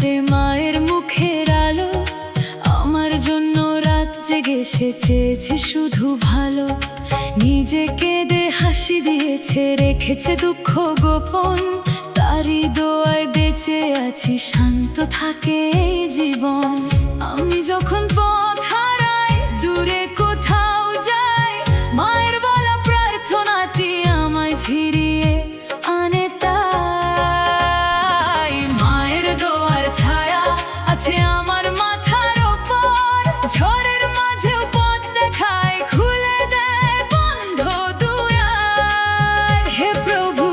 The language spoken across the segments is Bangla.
ঘরে মায়ের মুখের আলো, আমার জন্য রাত জেগে সে চেয়েছে শুধু ভালো। নিজে কেঁদে হাসি দিয়েছে, রেখেছে দুঃখ গোপন, তারই দোয়ায় বেঁচে আছি, শান্ত থাকে এই জীবন। আমি যখন পথ হারাই, দূরে কোথাও যাই, মায়ের বলা প্রার্থনাটি আমায় ফিরিয়ে আনে। তাই মায়ের দোয়ার ছায়া আছে আমার মাথার ওপর, ঝড়ের মাঝেও পথ দেখায়, খুলে দেয় বন্ধ দুয়ার। হে প্রভু,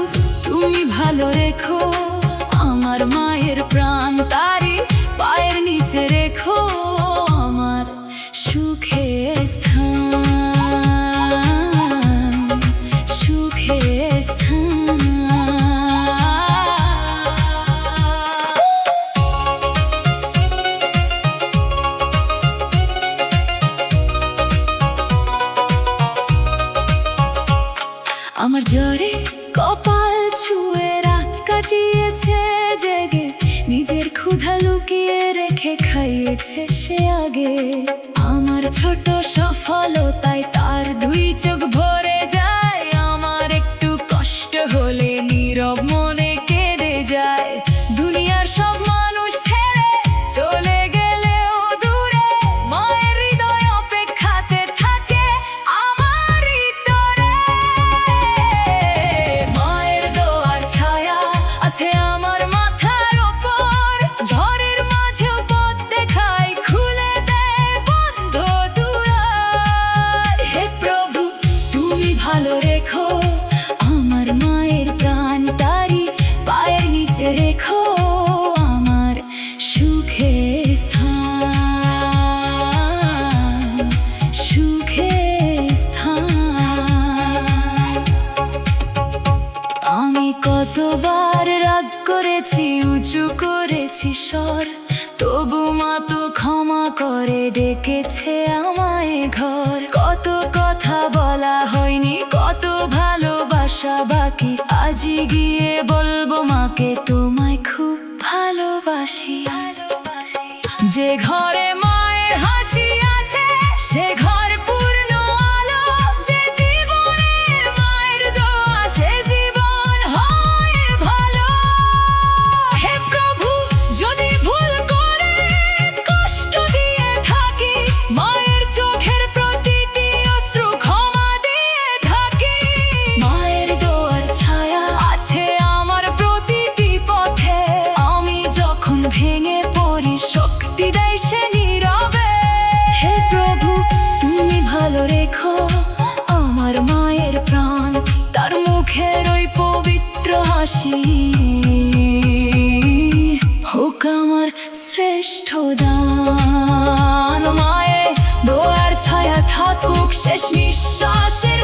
তুমি ভালো রেখো আমার মায়ের প্রাণ, তারি পায়ের নিচে রেখো আমার সুখের স্থান, সুখের স্থান। আমার জ্বরে কপাল ছুঁয়ে রাত কাটিয়েছে জেগে, নিজের ক্ষুধা লুকিয়ে রেখে খাইয়েছে সে আগে। আমার ছোট সফলতায় তার দুই চোখ ভরে যায়, আমার একটু কষ্ট হলে নীরব মনে কেঁদে যায়। দুনিয়ার সব মানুষ ছেড়ে চলে গেলেও দূরে, মায়ের হৃদয় অপেক্ষাতে থাকে আমার হৃদয়ে। মায়ের দোয়ার ছায়া আছে আমার মাথার ওপর, ঝড়ের মাঝেও পথ দেখায়, খুলে দেয় বন্ধ দুয়ার। হে প্রভু, তুমি ভালো রেখো আমার মায়ের প্রাণ, তারি পায়ের নিচে রেখো আমার সুখের স্থান, সুখের স্থান। আমি কতবার রাগ করেছি, উঁচু করেছি স্বর, তবু মা তো ক্ষমা করে ডেকেছে আমায় ঘর। কত কথা বলা হয়নি, কত ভালোবাসা বাকি, আজই গিয়ে বলবো মাকে তোমায় খুব ভালোবাসি। যে ঘরে মায়ের হাসি আছে সে ঘর পূর্ণ আলো, যে জীবনে মায়ের দোয়া সে জীবন হয় ভালো। হে প্রভু, যদি ভুল করে কষ্ট দিয়ে থাকি, মায়ের চোখের প্রতিটি অশ্রু ক্ষমা দিয়ে থাকি। মায়ের দোয়ার ছায়া আছে আমার প্রতিটি পথে, আমি যখন ভেঙে পড়ি শক্তি দেয় সে নীরবে। হে প্রভু, তুমি ভালো রেখো আমার মায়ের প্রাণ, তার মুখের ওই পবিত্র হাসি হোক আমার শ্রেষ্ঠ দান। মায়ের দোয়ার ছায়া থাকুক শেষ নিঃশ্বাসের